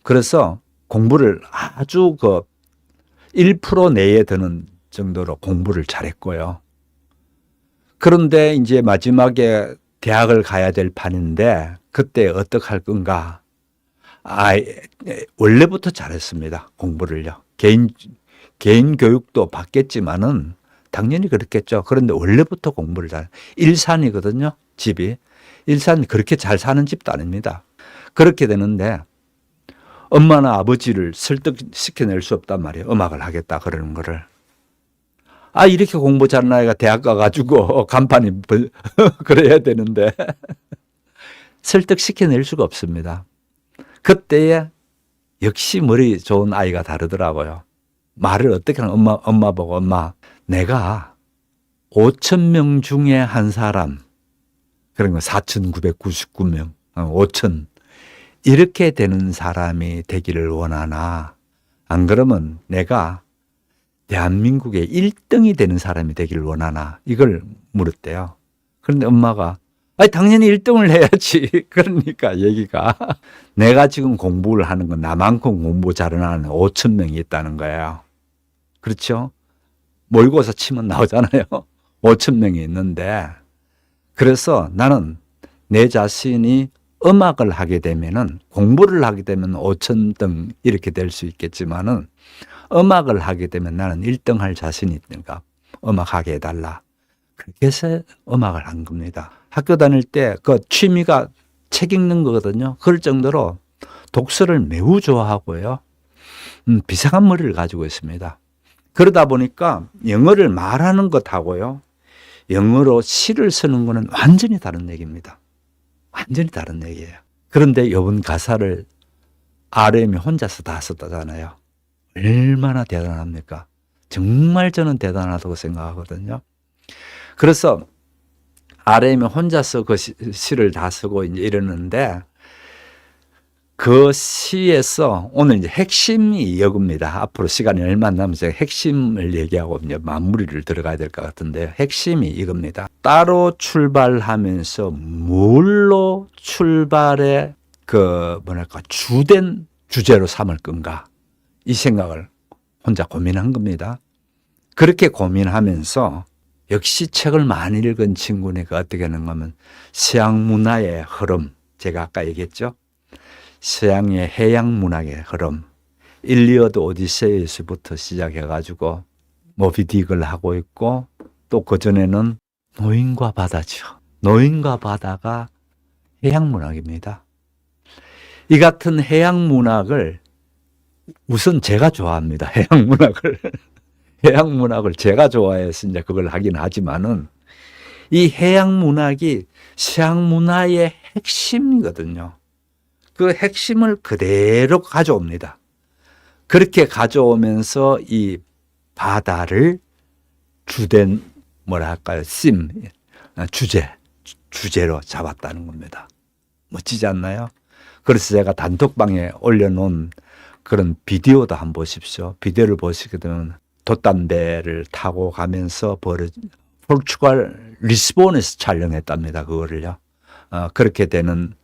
그래서 공부를 아주 1% 내에 드는 정도로 공부를 잘했고요. 그런데 이제 마지막에 대학을 가야 될 판인데 그때 어떻게 할 건가? 원래부터 잘했습니다. 공부를요. 개인 교육도 받겠지만은 당연히 그렇겠죠. 그런데 원래부터 공부를 일산이거든요. 집이. 일산이 그렇게 잘 사는 집도 아닙니다. 그렇게 되는데 엄마나 아버지를 설득시켜낼 수 없단 말이에요. 음악을 하겠다 그러는 거를. 이렇게 공부 잘하는 아이가 대학 가가지고 간판이 그래야 되는데 설득시켜낼 수가 없습니다. 그때에 역시 머리 좋은 아이가 다르더라고요. 말을 어떻게 하는 엄마 보고 엄마, 내가 5,000명 중에 한 사람, 그런 거 4,999명, 5,000 이렇게 되는 사람이 되기를 원하나, 안 그러면 내가 대한민국의 1등이 되는 사람이 되기를 원하나, 이걸 물었대요. 그런데 엄마가 당연히 1등을 해야지. 그러니까 얘기가 내가 지금 공부를 하는 건 나만큼 공부 잘하는 5,000명이 있다는 거예요. 그렇죠? 모의고사 치면 나오잖아요. 5,000명이 있는데, 그래서 나는 내 자신이 음악을 하게 되면은, 공부를 하게 되면 5,000등 이렇게 될 수 있겠지만은 음악을 하게 되면 나는 1등 할 자신이 있는가? 음악하게 해달라. 그렇게 해서 음악을 한 겁니다. 학교 다닐 때 그 취미가 책 읽는 거거든요. 그럴 정도로 독서를 매우 좋아하고요. 비상한 머리를 가지고 있습니다. 그러다 보니까 영어를 말하는 것하고요, 영어로 시를 쓰는 거는 완전히 다른 얘기입니다. 완전히 다른 얘기예요. 그런데 이번 가사를 RM이 혼자서 다 썼다잖아요. 얼마나 대단합니까? 정말 저는 대단하다고 생각하거든요. 그래서 RM이 혼자서 그 시를 다 쓰고 이제 이러는데, 그 시에서 오늘 이제 핵심이 이겁니다. 앞으로 시간이 얼마 안 남아서 핵심을 얘기하고 이제 마무리를 들어가야 될 것 같은데, 핵심이 이겁니다. 따로 출발하면서 뭘로 출발의 주된 주제로 삼을 건가? 이 생각을 혼자 고민한 겁니다. 그렇게 고민하면서 역시 책을 많이 읽은 친구니까 어떻게 하는가 하면 서양 문화의 흐름, 제가 아까 얘기했죠. 서양의 해양 문학의 흐름, 일리어드 오디세이에서부터 시작해가지고 모비딕을 하고 있고, 또 그전에는 노인과 바다죠. 노인과 바다가 해양 문학입니다. 이 같은 해양 문학을 우선 제가 좋아합니다. 해양 문학을. 해양 문학을 제가 좋아해서 이제 그걸 하긴 하지만은, 이 해양 문학이 서양 문화의 핵심이거든요. 그 핵심을 그대로 가져옵니다. 그렇게 가져오면서 이 바다를 주된 주제로 잡았다는 겁니다. 멋지지 않나요? 그래서 제가 단톡방에 올려놓은 그런 비디오도 한번 보십시오. 비디오를 보시게 되면 돛담배를 타고 가면서 포르투갈 리스본에서 촬영했답니다. 그거를요. 그렇게 되는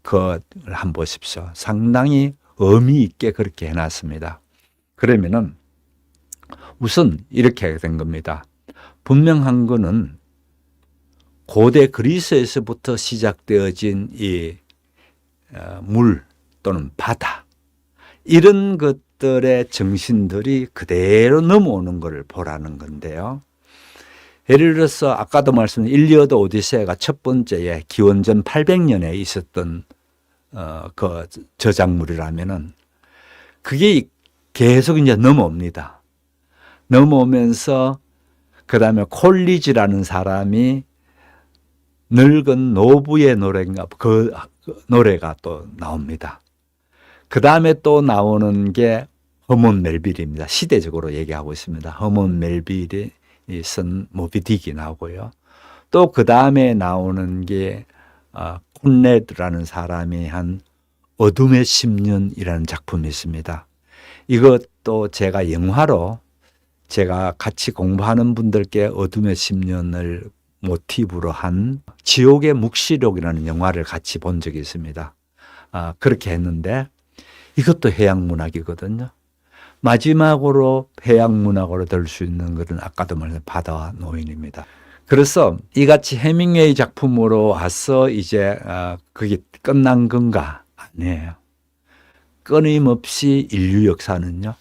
그걸 한번 보십시오. 상당히 의미 있게 그렇게 해놨습니다. 그러면은 우선 이렇게 된 겁니다. 분명한 거는 고대 그리스에서부터 시작되어진 이 물 또는 바다, 이런 것들의 정신들이 그대로 넘어오는 것을 보라는 건데요. 예를 들어서 아까도 말씀드린 일리어드 오디세이가 첫 번째에 기원전 800년에 있었던 그 저작물이라면은, 그게 계속 이제 넘어옵니다. 넘어오면서 그 다음에 콜리지라는 사람이 늙은 노부의 노래인가, 그 노래가 또 나옵니다. 그 다음에 또 나오는 게 허먼 멜빌입니다. 시대적으로 얘기하고 있습니다. 허먼 멜빌이 쓴 모비딕이 나오고요. 또 그 다음에 나오는 게 콘레드라는 사람이 한 어둠의 10년이라는 작품이 있습니다. 이것도 제가 영화로, 제가 같이 공부하는 분들께 어둠의 10년을 모티브로 한 지옥의 묵시록이라는 영화를 같이 본 적이 있습니다. 그렇게 했는데 이것도 해양 문학이거든요. 마지막으로 해양 문학으로 될 수 있는 것은 아까도 말한 바다와 노인입니다. 그래서 이같이 해밍웨이 작품으로 와서 이제 그게 끝난 건가? 아니에요. 끊임없이 인류 역사는요,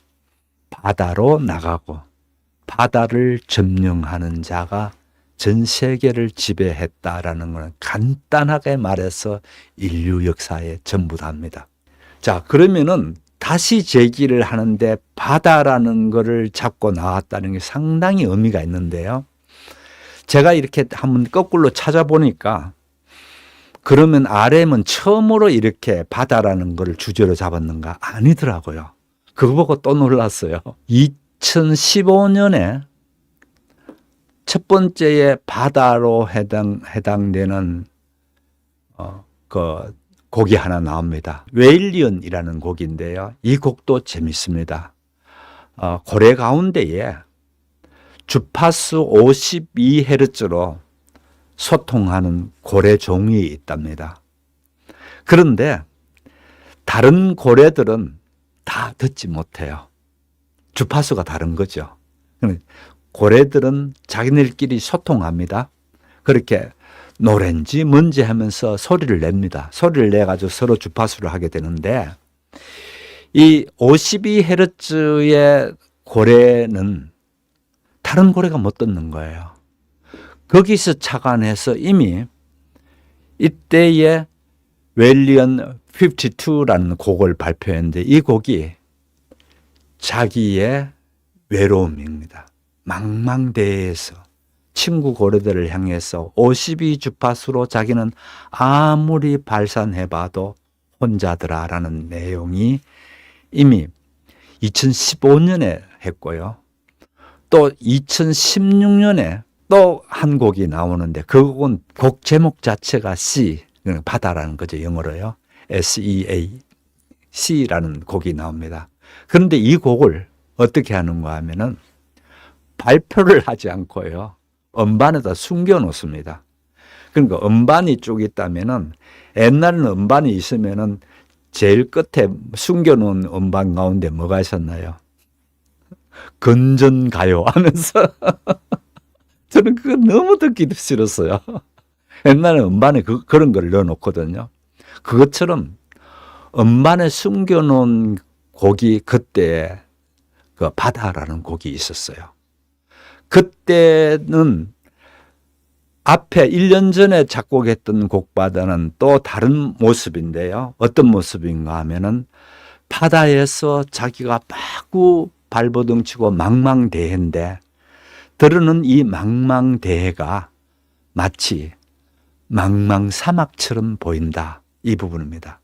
바다로 나가고 바다를 점령하는 자가 전 세계를 지배했다라는 것은 간단하게 말해서 인류 역사의 전부답니다. 자, 그러면은 다시 제기를 하는데 바다라는 것을 잡고 나왔다는 게 상당히 의미가 있는데요. 제가 이렇게 한번 거꾸로 찾아보니까, 그러면 RM은 처음으로 이렇게 바다라는 것을 주제로 잡았는가? 아니더라고요. 그거 보고 또 놀랐어요. 2015년에 첫 번째에 바다로 해당되는 그 곡이 하나 나옵니다. 웨일리언이라는 곡인데요. 이 곡도 재밌습니다. 고래 가운데에 주파수 52헤르츠로 소통하는 고래 종이 있답니다. 그런데 다른 고래들은 다 듣지 못해요. 주파수가 다른 거죠. 고래들은 자기네들끼리 소통합니다. 그렇게 노래인지 뭔지 하면서 소리를 냅니다. 소리를 내가지고 서로 주파수를 하게 되는데, 이 52헤르츠의 고래는 다른 고래가 못 듣는 거예요. 거기서 착안해서 이미 이때의 웰리언 52라는 곡을 발표했는데, 이 곡이 자기의 외로움입니다. 망망대해에서 친구 고래들을 향해서 52주파수로 자기는 아무리 발산해봐도 혼자더라라는 내용이 이미 2015년에 했고요. 또 2016년에 또 한 곡이 나오는데 그 곡은 곡 제목 자체가 Sea, 바다라는 거죠. 영어로요. SEA, C라는 곡이 나옵니다. 그런데 이 곡을 어떻게 하는가 하면은 발표를 하지 않고요. 음반에다 숨겨 놓습니다. 그러니까 음반이 쭉 있다면은 옛날에는 음반이 있으면은 제일 끝에 숨겨 놓은 음반 가운데 뭐가 있었나요? 건전가요 하면서 저는 그거 너무 듣기도 싫었어요. 옛날에 음반에 그런 걸 넣어놓거든요. 그것처럼 음반에 숨겨놓은 곡이 그때 그 바다라는 곡이 있었어요. 그때는 앞에 1년 전에 작곡했던 곡 바다는 또 다른 모습인데요. 어떤 모습인가 하면은 바다에서 자기가 마구 발버둥 치고 망망대해인데 들으는 이 망망대해가 마치 망망사막처럼 보인다. 이 부분입니다.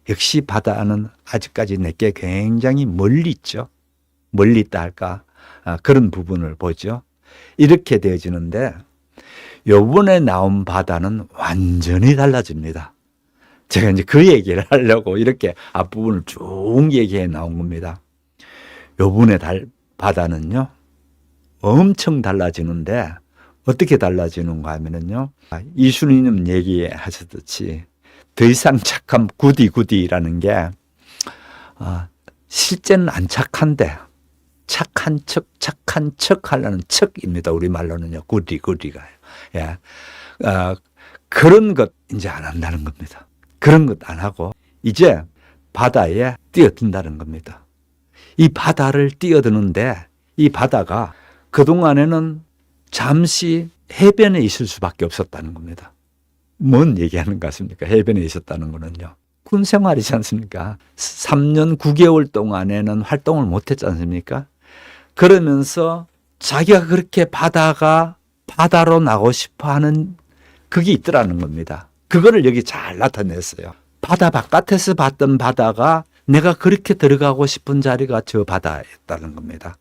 역시 바다는 아직까지 내게 굉장히 멀리 있죠. 멀리 있다 할까? 그런 부분을 보죠. 이렇게 되어지는데 요번에 나온 바다는 완전히 달라집니다. 제가 이제 그 얘기를 하려고 이렇게 앞부분을 쭉 얘기해 나온 겁니다. 요번에 바다는요, 엄청 달라지는데 어떻게 달라지는가 하면은요, 이순희님 얘기하셨듯이 더 이상 착한 구디구디라는 게 실제는 안 착한데 착한 척 하려는 척입니다. 우리말로는요, 구디구디가. 예. 그런 것 이제 안 한다는 겁니다. 그런 것 안 하고 이제 바다에 뛰어든다는 겁니다. 이 바다를 뛰어드는데 이 바다가 그동안에는 잠시 해변에 있을 수밖에 없었다는 겁니다. 뭔 얘기하는 것 같습니까? 해변에 있었다는 거는요. 군 생활이지 않습니까? 3년 9개월 동안에는 활동을 못했지 않습니까? 그러면서 자기가 그렇게 바다로 나고 싶어 하는 그게 있더라는 겁니다. 그거를 여기 잘 나타냈어요. 바다 바깥에서 봤던 바다가 내가 그렇게 들어가고 싶은 자리가 저 바다였다는 겁니다.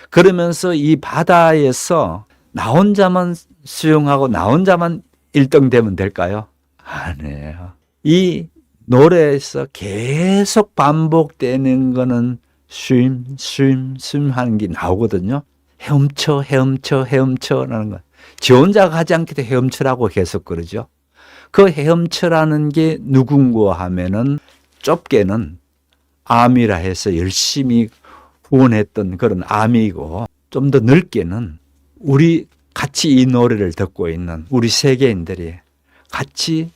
그러면서 이 바다에서 나 혼자만 수영하고 나 혼자만 1등 되면 될까요? 아니에요. 이 노래에서 계속 반복되는 거는 swim 하는 게 나오거든요. 헤엄쳐라는 거. 지 혼자가 하지 않게도 헤엄쳐라고 계속 그러죠. 그 헤엄쳐라는 게 누군가 하면은 좁게는 아미라 해서 열심히 후원했던 그런 아미이고 좀 더 넓게는 우리 같이 이 노래를 듣고 있는 우리 세계인들이 같이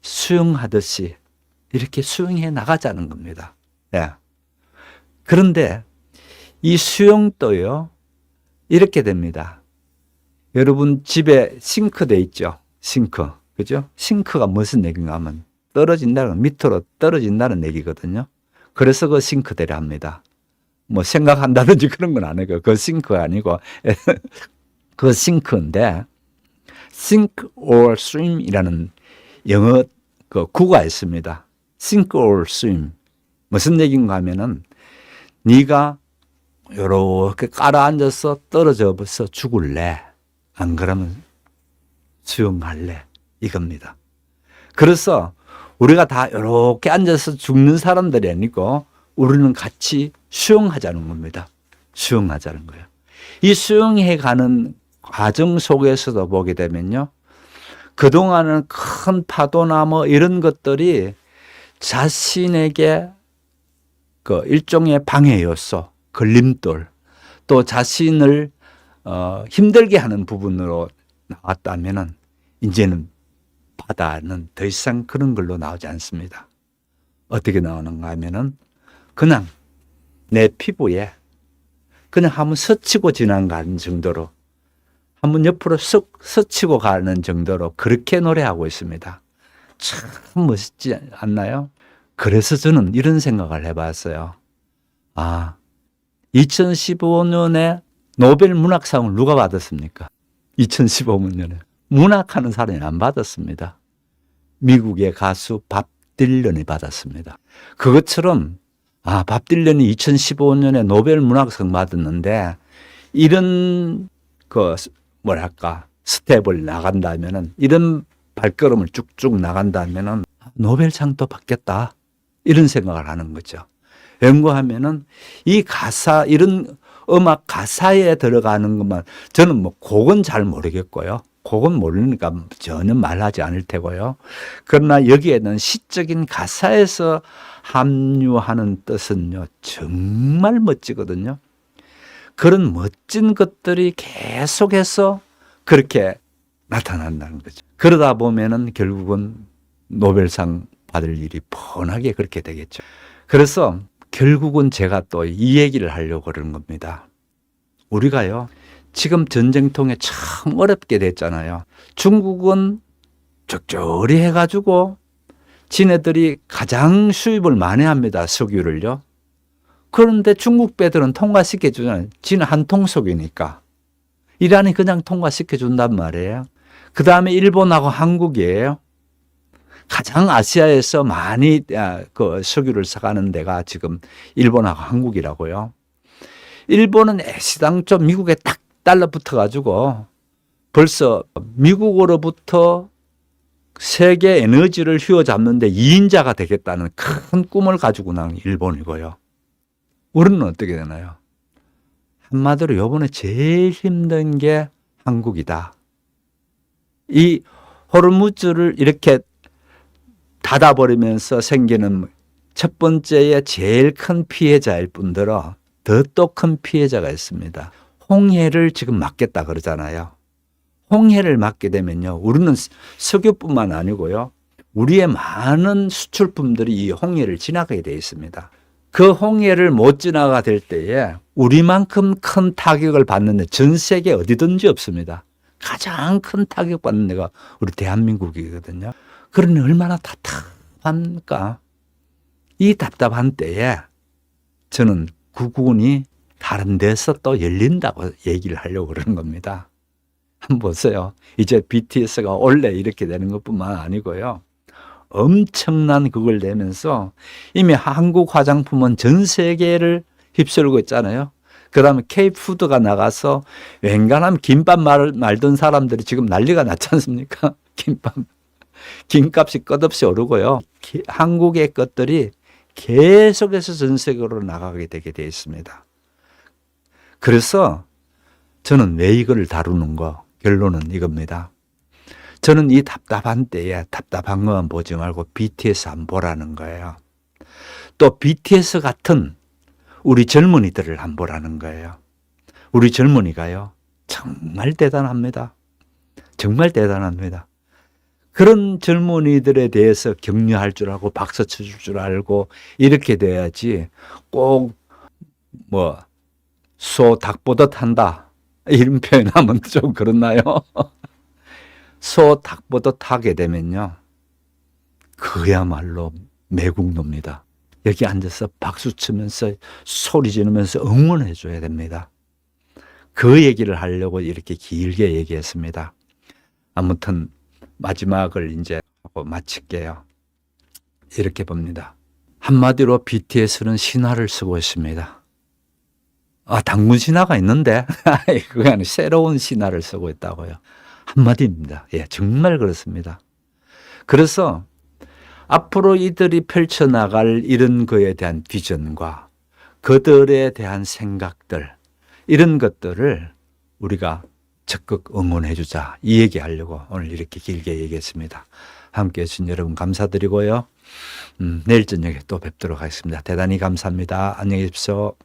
수영하듯이 이렇게 수영해 나가자는 겁니다. 예. 그런데 이 수영도요, 이렇게 됩니다. 여러분 집에 싱크대 있죠? 싱크. 그죠? 싱크가 무슨 얘기인가 하면 떨어진다는, 밑으로 떨어진다는 얘기거든요. 그래서 그 싱크대를 합니다. 뭐 생각한다든지 그런 건 아니고, 그 싱크가 아니고, 그 싱크인데, sink or swim이라는 영어 그 구가 있습니다. sink or swim. 무슨 얘기인가 하면은, 네가 요렇게 깔아앉아서 떨어져 버서 죽을래? 안 그러면 수영할래? 이겁니다. 그래서 우리가 다 이렇게 앉아서 죽는 사람들이 아니고 우리는 같이 수영하자는 겁니다. 수영하자는 거예요. 이 수영해 가는 과정 속에서도 보게 되면요, 그동안은 큰 파도나 뭐 이런 것들이 자신에게 그 일종의 방해 요소, 걸림돌, 또 자신을 힘들게 하는 부분으로 나왔다면은 이제는 바다는 더 이상 그런 걸로 나오지 않습니다. 어떻게 나오는가 하면은 그냥 내 피부에 그냥 한번 스치고 지나가는 정도로, 한번 옆으로 쓱 스치고 가는 정도로 그렇게 노래하고 있습니다. 참 멋있지 않나요? 그래서 저는 이런 생각을 해봤어요. 아, 2015년에 노벨 문학상을 누가 받았습니까? 2015년에. 문학하는 사람이 안 받았습니다. 미국의 가수 밥 딜런이 받았습니다. 그것처럼 밥 딜런이 2015년에 노벨 문학상 받았는데 이런 스텝을 나간다면은, 이런 발걸음을 쭉쭉 나간다면은 노벨상도 받겠다, 이런 생각을 하는 거죠. 연구하면은 이 가사, 이런 음악 가사에 들어가는 것만, 저는 뭐 곡은 잘 모르겠고요. 곡은 모르니까 전혀 말하지 않을 테고요. 그러나 여기에는 시적인 가사에서 함유하는 뜻은요, 정말 멋지거든요. 그런 멋진 것들이 계속해서 그렇게 나타난다는 거죠. 그러다 보면은 결국은 노벨상 받을 일이 뻔하게 그렇게 되겠죠. 그래서 결국은 제가 또 이 얘기를 하려고 그러는 겁니다. 우리가요, 지금 전쟁통에 참 어렵게 됐잖아요. 중국은 적절히 해가지고 지네들이 가장 수입을 많이 합니다. 석유를요. 그런데 중국 배들은 통과시켜주잖아요. 지는 한 통속이니까. 이란이 그냥 통과시켜준단 말이에요. 그 다음에 일본하고 한국이에요. 가장 아시아에서 많이 그 석유를 사가는 데가 지금 일본하고 한국이라고요. 일본은 애시당초 미국에 딱 달라붙어가지고 벌써 미국으로부터 세계 에너지를 휘어잡는데 2인자가 되겠다는 큰 꿈을 가지고 나온 일본이고요. 우리는 어떻게 되나요? 한마디로 이번에 제일 힘든 게 한국이다. 이 호르무즈를 이렇게 닫아버리면서 생기는 첫 번째의 제일 큰 피해자일 뿐더러 더 또 큰 피해자가 있습니다. 홍해를 지금 막겠다 그러잖아요. 홍해를 막게 되면요, 우리는 석유뿐만 아니고요, 우리의 많은 수출품들이 이 홍해를 지나가게 되어 있습니다. 그 홍해를 못 지나가 될 때에 우리만큼 큰 타격을 받는 데 전 세계 어디든지 없습니다. 가장 큰 타격받는 데가 우리 대한민국이거든요. 그러니 얼마나 답답합니까? 이 답답한 때에 저는 구군이 다른 데서 또 열린다고 얘기를 하려고 그러는 겁니다. 한번 보세요. 이제 BTS가 원래 이렇게 되는 것뿐만 아니고요, 엄청난 그걸 내면서 이미 한국 화장품은 전 세계를 휩쓸고 있잖아요. 그 다음에 K푸드가 나가서 웬간하면 김밥 말던 사람들이 지금 난리가 났지 않습니까? 김값이 끝없이 오르고요. 한국의 것들이 계속해서 전 세계로 나가게 되게 되어 있습니다. 그래서 저는 왜 이걸 다루는 거, 결론은 이겁니다. 저는 이 답답한 때에 답답한 것만 보지 말고 BTS 한번 보라는 거예요. 또 BTS 같은 우리 젊은이들을 한번 보라는 거예요. 우리 젊은이가요, 정말 대단합니다. 정말 대단합니다. 그런 젊은이들에 대해서 격려할 줄 알고 박수 쳐줄 줄 알고 이렇게 돼야지, 꼭 소 닭보듯 한다, 이런 표현하면 좀 그렇나요? 소 닭보듯 하게 되면요, 그야말로 매국노입니다. 여기 앉아서 박수 치면서 소리 지르면서 응원해 줘야 됩니다. 그 얘기를 하려고 이렇게 길게 얘기했습니다. 아무튼 마지막을 이제 하고 마칠게요. 이렇게 봅니다. 한마디로 BTS는 신화를 쓰고 있습니다. 당군 신화가 있는데 그게 아니라 새로운 신화를 쓰고 있다고요. 한마디입니다. 예, 정말 그렇습니다. 그래서 앞으로 이들이 펼쳐나갈 이런 거에 대한 비전과 그들에 대한 생각들, 이런 것들을 우리가 적극 응원해 주자, 이 얘기하려고 오늘 이렇게 길게 얘기했습니다. 함께해 주신 여러분 감사드리고요. 내일 저녁에 또 뵙도록 하겠습니다. 대단히 감사합니다. 안녕히 계십시오.